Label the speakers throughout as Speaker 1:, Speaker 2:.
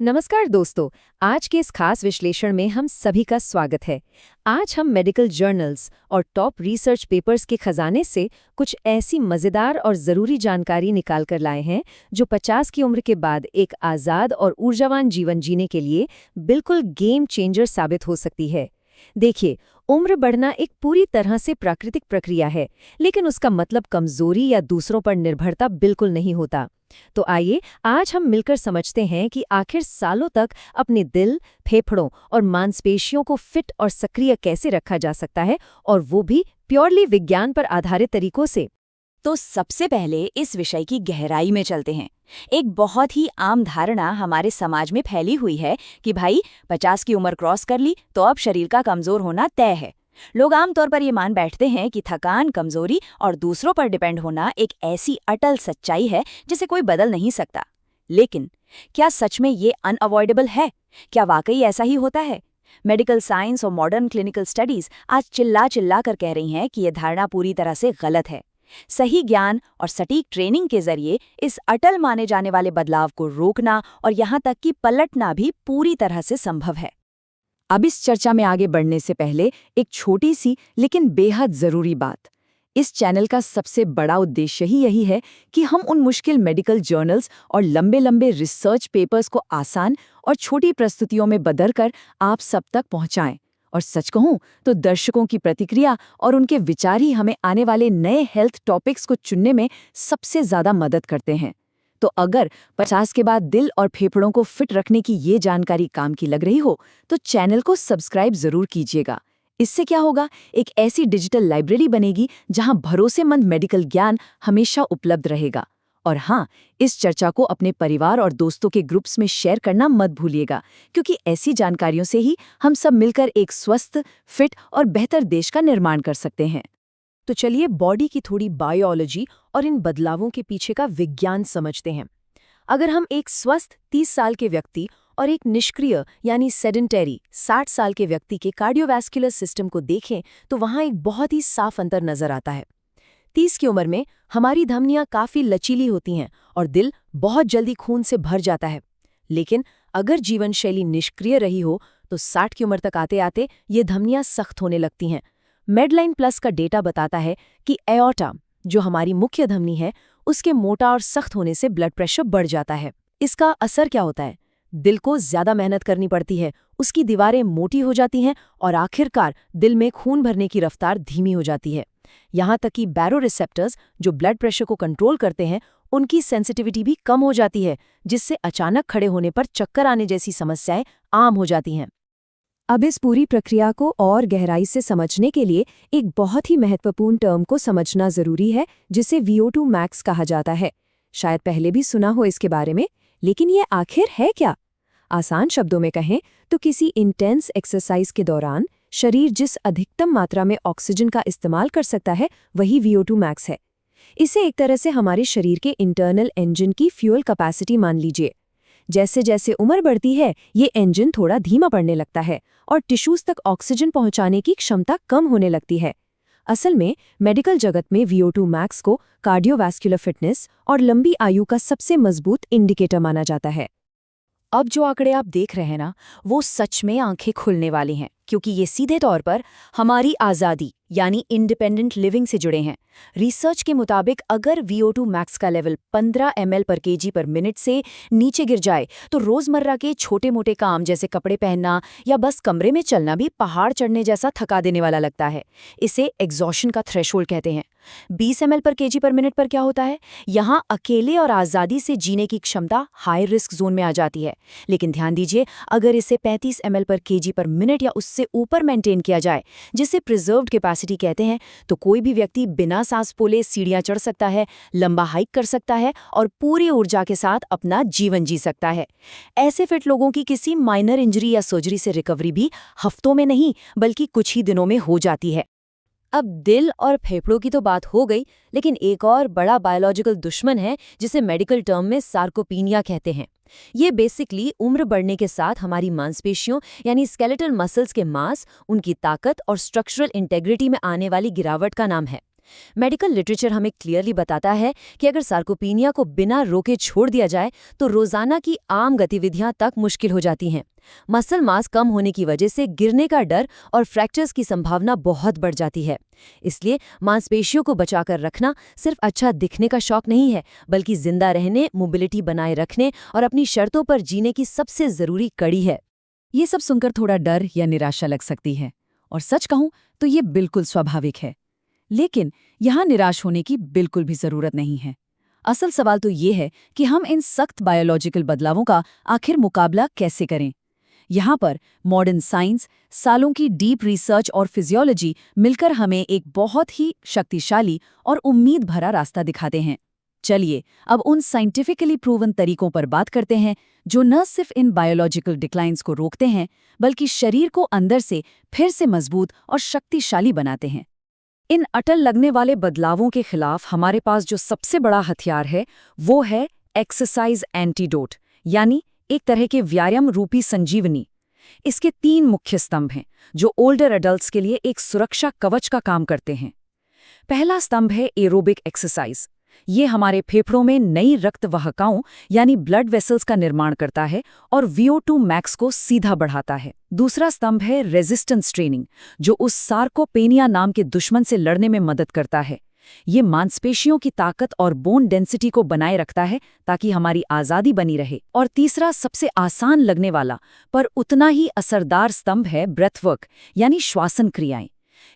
Speaker 1: नमस्कार दोस्तों। आज के इस खास विश्लेषण में हम सभी का स्वागत है। आज हम मेडिकल जर्नल्स और टॉप रिसर्च पेपर्स के खजाने से कुछ ऐसी मज़ेदार और ज़रूरी जानकारी निकाल कर लाए हैं जो 50 की उम्र के बाद एक आज़ाद और ऊर्जावान जीवन जीने के लिए बिल्कुल गेम चेंजर साबित हो सकती है। देखिए, उम्र बढ़ना एक पूरी तरह से प्राकृतिक प्रक्रिया है, लेकिन उसका मतलब कमजोरी या दूसरों पर निर्भरता बिल्कुल नहीं होता। तो आइए आज हम मिलकर समझते हैं कि आखिर सालों तक अपने दिल, फेफड़ों और मांसपेशियों को फिट और सक्रिय कैसे रखा जा सकता है, और वो भी प्योरली विज्ञान पर आधारित तरीकों से।
Speaker 2: तो सबसे पहले इस विषय की गहराई में चलते हैं। एक बहुत ही आम धारणा हमारे समाज में फैली हुई है कि भाई 50 की उम्र क्रॉस कर ली तो अब शरीर का कमजोर होना तय है। लोग आमतौर पर ये मान बैठते हैं कि थकान, कमजोरी और दूसरों पर डिपेंड होना एक ऐसी अटल सच्चाई है जिसे कोई बदल नहीं सकता। लेकिन क्या सच में ये अनअवॉइडेबल है? क्या वाकई ऐसा ही होता है? मेडिकल साइंस और मॉडर्न क्लिनिकल स्टडीज आज चिल्ला चिल्ला कर कह रही हैं कि यह धारणा पूरी तरह से गलत है। सही ज्ञान और सटीक ट्रेनिंग के जरिए इस अटल माने जाने वाले बदलाव को रोकना और यहाँ तक कि पलटना भी पूरी तरह से संभव है। अब इस चर्चा में आगे बढ़ने से पहले एक छोटी सी लेकिन बेहद जरूरी बात। इस चैनल का सबसे बड़ा उद्देश्य ही यही है कि हम उन मुश्किल मेडिकल जर्नल्स और लंबे लंबे रिसर्च पेपर्स को आसान और छोटी प्रस्तुतियों में बदलकर आप सब तक पहुंचाएं। और सच कहूं तो दर्शकों की प्रतिक्रिया और उनके विचार ही हमें आने वाले नए हेल्थ टॉपिक्स को चुनने में सबसे ज्यादा मदद करते हैं। तो अगर 50 के बाद दिल और फेफड़ों को फिट रखने की ये जानकारी काम की लग रही हो तो चैनल को सब्सक्राइब जरूर कीजिएगा। इससे क्या होगा, एक ऐसी डिजिटल लाइब्रेरी बनेगी जहां भरोसेमंद मेडिकल ज्ञान हमेशा उपलब्ध रहेगा। और हाँ, इस चर्चा को अपने परिवार और दोस्तों के ग्रुप्स में शेयर करना मत भूलिएगा, क्योंकि ऐसी जानकारियों से ही हम सब मिलकर एक स्वस्थ, फिट और बेहतर देश का निर्माण कर सकते हैं।
Speaker 1: तो चलिए बॉडी की थोड़ी बायोलॉजी और इन बदलावों के पीछे का विज्ञान समझते हैं। अगर हम एक स्वस्थ 30 साल के व्यक्ति और एक निष्क्रिय यानी सेडेंटरी 60 साल के व्यक्ति के कार्डियोवैस्कुलर सिस्टम को देखें तो वहाँ एक बहुत ही साफ अंतर नजर आता है। 30 की उम्र में हमारी धमनियां काफी लचीली होती हैं और दिल बहुत जल्दी खून से भर जाता है। लेकिन अगर जीवन शैली निष्क्रिय रही हो तो 60 की उम्र तक आते आते ये धमनियां सख्त होने लगती हैं। मेडलाइन प्लस का डेटा बताता है कि एओर्टा, जो हमारी मुख्य धमनी है, उसके मोटा और सख्त होने से ब्लड प्रेशर बढ़ जाता है। इसका असर क्या होता है? दिल को ज्यादा मेहनत करनी पड़ती है, उसकी दीवारें मोटी हो जाती हैं और आखिरकार दिल में खून भरने की रफ्तार धीमी हो जाती है। यहाँ तक कि बैरोरिसेप्टर्स, जो ब्लड प्रेशर को कंट्रोल करते हैं, उनकी सेंसिटिविटी भी कम हो जाती है, जिससे अचानक खड़े होने पर चक्कर आने जैसी समस्याएं आम हो जाती हैं। अब इस पूरी प्रक्रिया को और गहराई से समझने के लिए एक बहुत ही महत्वपूर्ण टर्म को समझना जरूरी है, जिसे VO2 मैक्स कहा जाता है। शायद पहले भी सुना हो इसके बारे में, लेकिन ये आखिर है क्या? आसान शब्दों में कहें तो किसी इंटेंस एक्सरसाइज के दौरान शरीर जिस अधिकतम मात्रा में ऑक्सीजन का इस्तेमाल कर सकता है, वही VO2 मैक्स है। इसे एक तरह से हमारे शरीर के इंटरनल इंजन की फ्यूल कैपेसिटी मान लीजिए। जैसे जैसे उम्र बढ़ती है, ये इंजन थोड़ा धीमा पड़ने लगता है और टिश्यूज तक ऑक्सीजन पहुंचाने की क्षमता कम होने लगती है। असल में मेडिकल जगत में VO2 मैक्स को कार्डियोवैस्कुलर फिटनेस और लंबी आयु का सबसे मजबूत इंडिकेटर माना जाता है। अब जो आंकड़े आप देख रहे हैं ना, वो सच में आंखें खुलने वाली हैं, क्योंकि ये सीधे तौर पर हमारी आज़ादी यानी इंडिपेंडेंट लिविंग से जुड़े हैं। रिसर्च के मुताबिक अगर VO2 मैक्स का लेवल 15 ml पर kg पर मिनट से नीचे गिर जाए तो रोजमर्रा के छोटे मोटे काम जैसे कपड़े पहनना या बस कमरे में चलना भी पहाड़ चढ़ने जैसा थका देने वाला लगता है। इसे एग्जॉशन का थ्रेशोल्ड कहते हैं। 20 ml पर kg पर मिनट पर क्या होता है? यहाँ अकेले और आज़ादी से जीने की क्षमता हाई रिस्क जोन में आ जाती है। लेकिन ध्यान दीजिए, अगर इसे 35 ml पर kg पर मिनट या उससे ऊपर मेंटेन किया जाए, जिसे प्रिजर्व्ड कैपेसिटी कहते हैं, तो कोई भी व्यक्ति बिना सांस फूले सीढ़ियां चढ़ सकता है, लंबा हाइक कर सकता है और पूरी ऊर्जा के साथ अपना जीवन जी सकता है। ऐसे फिट लोगों की किसी माइनर इंजरी या सर्जरी से रिकवरी भी हफ्तों में नहीं बल्कि कुछ ही दिनों में हो जाती है। अब दिल और फेफड़ों की तो बात हो गई, लेकिन एक और बड़ा बायोलॉजिकल दुश्मन है जिसे मेडिकल टर्म में सार्कोपीनिया कहते हैं। ये बेसिकली उम्र बढ़ने के साथ हमारी मांसपेशियों यानी स्केलेटल मसल्स के मास, उनकी ताकत और स्ट्रक्चरल इंटेग्रिटी में आने वाली गिरावट का नाम है। मेडिकल लिटरेचर हमें क्लियरली बताता है कि अगर सार्कोपीनिया को बिना रोके छोड़ दिया जाए तो रोजाना की आम गतिविधियां तक मुश्किल हो जाती हैं। मसल मास कम होने की वजह से गिरने का डर और फ्रैक्चर्स की संभावना बहुत बढ़ जाती है। इसलिए मांसपेशियों को बचाकर रखना सिर्फ अच्छा दिखने का शौक नहीं है, बल्कि जिंदा रहने, मोबिलिटी बनाए रखने और अपनी शर्तों पर जीने की सबसे जरूरी कड़ी है।
Speaker 2: ये सब सुनकर थोड़ा डर या निराशा लग सकती है, और सच कहूं तो ये बिल्कुल स्वाभाविक है। लेकिन यहाँ निराश होने की बिल्कुल भी जरूरत नहीं है। असल सवाल तो ये है कि हम इन सख्त बायोलॉजिकल बदलावों का आखिर मुकाबला कैसे करें। यहाँ पर मॉडर्न साइंस, सालों की डीप रिसर्च और फिजियोलॉजी मिलकर हमें एक बहुत ही शक्तिशाली और उम्मीद भरा रास्ता दिखाते हैं। चलिए अब उन साइंटिफिकली प्रूवन तरीकों पर बात करते हैं जो न सिर्फ इन बायोलॉजिकल डिक्लाइंस को रोकते हैं, बल्कि शरीर को अंदर से फिर से मजबूत और शक्तिशाली बनाते हैं। इन अटल लगने वाले बदलावों के खिलाफ हमारे पास जो सबसे बड़ा हथियार है वो है एक्सरसाइज एंटीडोट, यानी एक तरह के व्यायाम रूपी संजीवनी। इसके 3 मुख्य स्तंभ हैं जो ओल्डर एडल्ट्स के लिए एक सुरक्षा कवच का काम करते हैं। पहला स्तंभ है एरोबिक एक्सरसाइज। ये हमारे फेफड़ों में नई रक्त वाहिकाओं यानी ब्लड वेसल्स का निर्माण करता है और VO2 मैक्स को सीधा बढ़ाता है। दूसरा स्तंभ है रेजिस्टेंस ट्रेनिंग, जो उस सार्कोपेनिया नाम के दुश्मन से लड़ने में मदद करता है। ये मांसपेशियों की ताकत और बोन डेंसिटी को बनाए रखता है ताकि हमारी आज़ादी बनी रहे। और तीसरा सबसे आसान लगने वाला पर उतना ही असरदार स्तंभ है ब्रेथवर्क, यानी श्वासन क्रियाएं।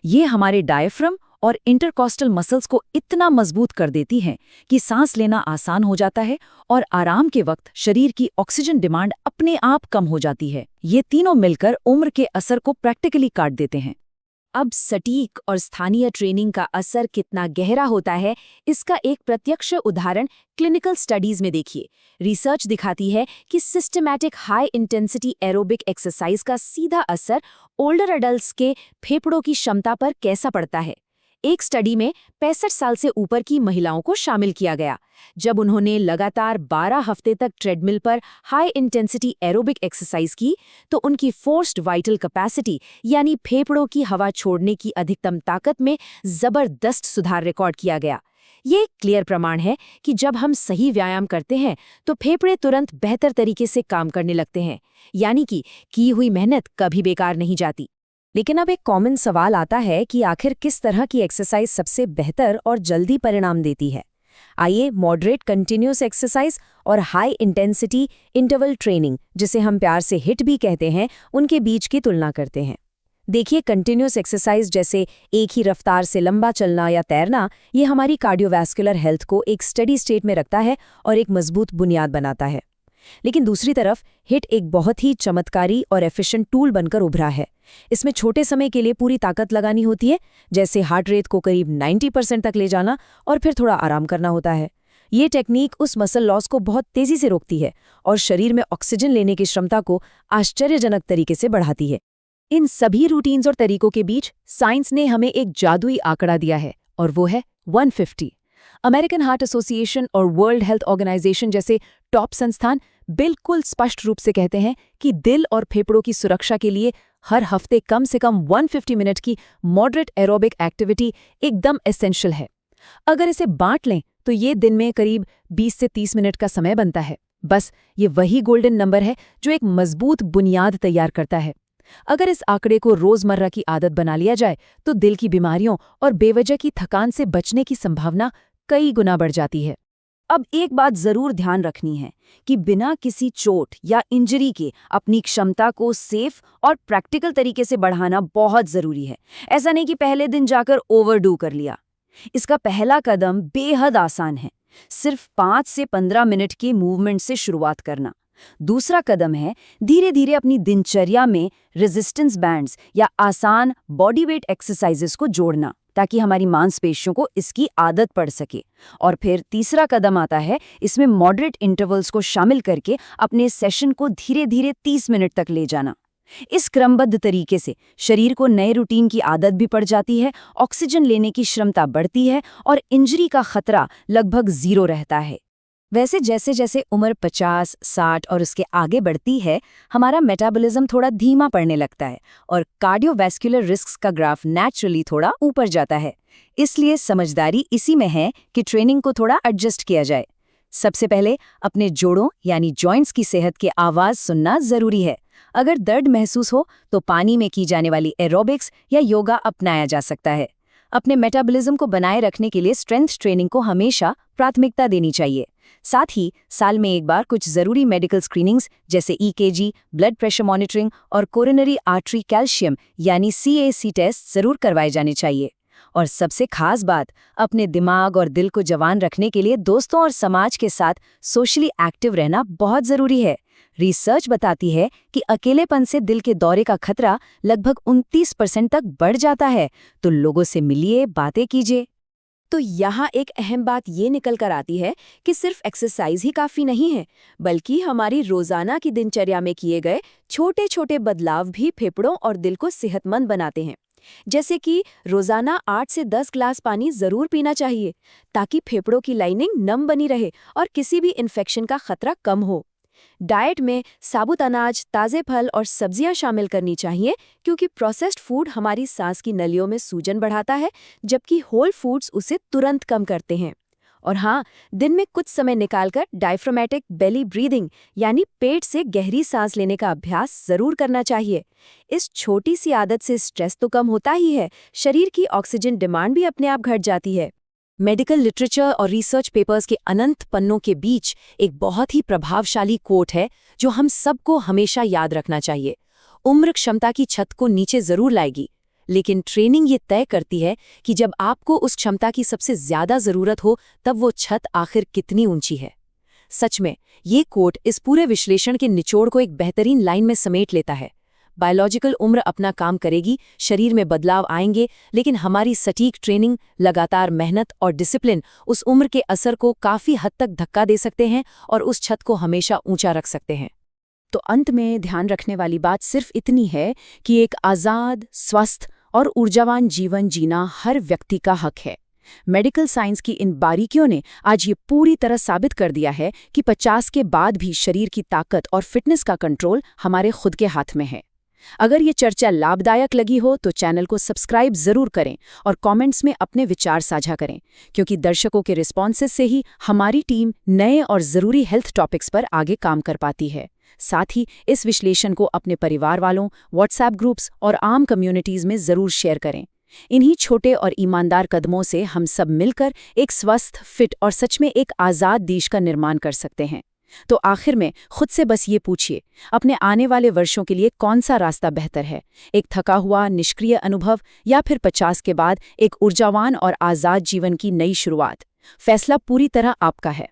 Speaker 2: ये हमारे डायफ्रम और इंटरकॉस्टल मसल्स को इतना मजबूत कर देती हैं कि सांस लेना आसान हो जाता है और आराम के वक्त शरीर की ऑक्सीजन डिमांड अपने आप कम हो जाती है। ये तीनों मिलकर उम्र के असर को प्रैक्टिकली काट देते हैं। अब सटीक और स्थानीय ट्रेनिंग का असर कितना गहरा होता है, इसका एक प्रत्यक्ष उदाहरण क्लिनिकल स्टडीज में देखिए। रिसर्च दिखाती है कि systematic high intensity aerobic exercise का सीधा असर ओल्डर एडल्ट्स के फेफड़ों की क्षमता पर कैसा पड़ता है। एक स्टडी में 65 साल से ऊपर की महिलाओं को शामिल किया गया। जब उन्होंने लगातार 12 हफ्ते तक ट्रेडमिल पर हाई इंटेंसिटी एरोबिक एक्सरसाइज की तो उनकी फोर्स्ड वाइटल कैपेसिटी यानी फेफड़ों की हवा छोड़ने की अधिकतम ताकत में जबरदस्त सुधार रिकॉर्ड किया गया। ये एक क्लियर प्रमाण है कि जब हम सही व्यायाम करते हैं तो फेफड़े तुरंत बेहतर तरीके से काम करने लगते हैं, यानी कि की हुई मेहनत कभी बेकार नहीं जाती। लेकिन अब एक कॉमन सवाल आता है कि आखिर किस तरह की एक्सरसाइज सबसे बेहतर और जल्दी परिणाम देती है। आइए मॉडरेट कंटिन्यूस एक्सरसाइज और हाई इंटेंसिटी इंटरवल ट्रेनिंग, जिसे हम प्यार से हिट भी कहते हैं, उनके बीच की तुलना करते हैं। देखिए, कंटिन्यूस एक्सरसाइज जैसे एक ही रफ्तार से लंबा चलना या तैरना, ये हमारी कार्डियोवैस्कुलर हेल्थ को एक स्टडी स्टेट में रखता है और एक मजबूत बुनियाद बनाता है। लेकिन दूसरी तरफ हिट एक बहुत ही चमत्कारी और एफिशिएंट टूल बनकर उभरा है। इसमें छोटे समय के लिए पूरी ताकत लगानी होती है, जैसे हार्ट रेट को करीब 90% तक ले जाना और फिर थोड़ा आराम करना होता है। ये टेक्निक उस मसल लॉस को बहुत तेजी से रोकती है और शरीर में ऑक्सीजन लेने की क्षमता को आश्चर्यजनक तरीके से बढ़ाती है। इन सभी रूटीन्स और तरीकों के बीच साइंस ने हमें एक जादुई आंकड़ा दिया है, और वो है 150। अमेरिकन हार्ट एसोसिएशन और वर्ल्ड हेल्थ ऑर्गेनाइजेशन जैसे टॉप संस्थान बिल्कुल स्पष्ट रूप से कहते हैं कि दिल और फेफड़ों की सुरक्षा के लिए हर हफ्ते कम से कम 150 मिनट की मॉडरेट एरोबिक एक्टिविटी एकदम एसेंशियल है। अगर इसे बांट लें तो ये दिन में करीब 20 से 30 मिनट का समय बनता है। बस ये वही गोल्डन नंबर है जो एक मजबूत बुनियाद तैयार करता है। अगर इस आंकड़े को रोजमर्रा की आदत बना लिया जाए तो दिल की बीमारियों और बेवजह की थकान से बचने की संभावना कई गुना बढ़ जाती है। अब एक बात जरूर ध्यान रखनी है कि बिना किसी चोट या इंजरी के अपनी क्षमता को सेफ और प्रैक्टिकल तरीके से बढ़ाना बहुत जरूरी है। ऐसा नहीं कि पहले दिन जाकर ओवरडू कर लिया। इसका पहला कदम बेहद आसान है, सिर्फ 5 से 15 मिनट के मूवमेंट से शुरुआत करना। दूसरा कदम है धीरे धीरे अपनी दिनचर्या में रेजिस्टेंस बैंड्स या आसान बॉडी वेट एक्सरसाइजेस को जोड़ना, ताकि हमारी मांसपेशियों को इसकी आदत पड़ सके। और फिर तीसरा कदम आता है इसमें मॉडरेट इंटरवल्स को शामिल करके अपने सेशन को धीरे धीरे 30 मिनट तक ले जाना। इस क्रमबद्ध तरीके से शरीर को नए रूटीन की आदत भी पड़ जाती है, ऑक्सीजन लेने की क्षमता बढ़ती है और इंजरी का खतरा लगभग 0 रहता है। वैसे जैसे जैसे उम्र 50, 60 और उसके आगे बढ़ती है, हमारा मेटाबॉलिज्म थोड़ा धीमा पड़ने लगता है और कार्डियोवैस्कुलर रिस्क्स का ग्राफ नेचुरली थोड़ा ऊपर जाता है। इसलिए समझदारी इसी में है कि ट्रेनिंग को थोड़ा एडजस्ट किया जाए। सबसे पहले अपने जोड़ों यानी जॉइंट्स की सेहत की आवाज़ सुनना ज़रूरी है। अगर दर्द महसूस हो तो पानी में की जाने वाली एरोबिक्स या योगा अपनाया जा सकता है। अपने मेटाबॉलिज्म को बनाए रखने के लिए स्ट्रेंथ ट्रेनिंग को हमेशा प्राथमिकता देनी चाहिए। साथ ही साल में एक बार कुछ ज़रूरी मेडिकल स्क्रीनिंग्स जैसे EKG, ब्लड प्रेशर मॉनिटरिंग और कोरोनरी आर्टरी कैल्शियम यानी CAC टेस्ट ज़रूर करवाए जाने चाहिए। और सबसे खास बात, अपने दिमाग और दिल को जवान रखने के लिए दोस्तों और समाज के साथ सोशली एक्टिव रहना बहुत ज़रूरी है। रिसर्च बताती है कि अकेलेपन से दिल के दौरे का खतरा लगभग 29% तक बढ़ जाता है, तो लोगों से मिलिए, बातें कीजिए। तो यहाँ एक अहम बात ये निकल कर आती है कि सिर्फ एक्सरसाइज ही काफ़ी नहीं है, बल्कि हमारी रोज़ाना की दिनचर्या में किए गए छोटे छोटे बदलाव भी फेफड़ों और दिल को सेहतमंद बनाते हैं। जैसे कि रोज़ाना 8 से 10 ग्लास पानी ज़रूर पीना चाहिए, ताकि फेफड़ों की लाइनिंग नम बनी रहे और किसी भी इन्फेक्शन का खतरा कम हो। डाइट में साबुत अनाज, ताज़े फल और सब्जियां शामिल करनी चाहिए, क्योंकि प्रोसेस्ड फूड हमारी सांस की नलियों में सूजन बढ़ाता है, जबकि होल फूड्स उसे तुरंत कम करते हैं। और हाँ, दिन में कुछ समय निकालकर डायफ्रामेटिक बेली ब्रीदिंग यानी पेट से गहरी सांस लेने का अभ्यास जरूर करना चाहिए। इस छोटी सी आदत से स्ट्रेस तो कम होता ही है, शरीर की ऑक्सीजन डिमांड भी अपने आप घट जाती है।
Speaker 1: मेडिकल लिटरेचर और रिसर्च पेपर्स के अनंत पन्नों के बीच एक बहुत ही प्रभावशाली कोट है जो हम सबको हमेशा याद रखना चाहिए। उम्र क्षमता की छत को नीचे जरूर लाएगी, लेकिन ट्रेनिंग ये तय करती है कि जब आपको उस क्षमता की सबसे ज्यादा जरूरत हो, तब वो छत आखिर कितनी ऊंची है। सच में, ये कोट इस पूरे विश्लेषण के निचोड़ को एक बेहतरीन लाइन में समेट लेता है। बायोलॉजिकल उम्र अपना काम करेगी, शरीर में बदलाव आएंगे, लेकिन हमारी सटीक ट्रेनिंग, लगातार मेहनत और डिसिप्लिन उस उम्र के असर को काफ़ी हद तक धक्का दे सकते हैं और उस छत को हमेशा ऊंचा रख सकते हैं।
Speaker 2: तो अंत में ध्यान रखने वाली बात सिर्फ इतनी है कि एक आज़ाद, स्वस्थ और ऊर्जावान जीवन जीना हर व्यक्ति का हक है। मेडिकल साइंस की इन बारीकियों ने आज ये पूरी तरह साबित कर दिया है कि 50 के बाद भी शरीर की ताकत और फिटनेस का कंट्रोल हमारे खुद के हाथ में है। अगर ये चर्चा लाभदायक लगी हो तो चैनल को सब्सक्राइब जरूर करें और कमेंट्स में अपने विचार साझा करें, क्योंकि दर्शकों के रिस्पॉन्सेस से ही हमारी टीम नए और ज़रूरी हेल्थ टॉपिक्स पर आगे काम कर पाती है। साथ ही इस विश्लेषण को अपने परिवार वालों, व्हाट्सएप ग्रुप्स और आम कम्युनिटीज़ में ज़रूर शेयर करें। इन्हीं छोटे और ईमानदार कदमों से हम सब मिलकर एक स्वस्थ, फिट और सच में एक आज़ाद देश का निर्माण कर सकते हैं। तो आखिर में खुद से बस ये पूछिए, अपने आने वाले वर्षों के लिए कौन सा रास्ता बेहतर है? एक थका हुआ, निष्क्रिय अनुभव या फिर 50 के बाद एक ऊर्जावान और आज़ाद जीवन की नई शुरुआत? फैसला पूरी तरह आपका है।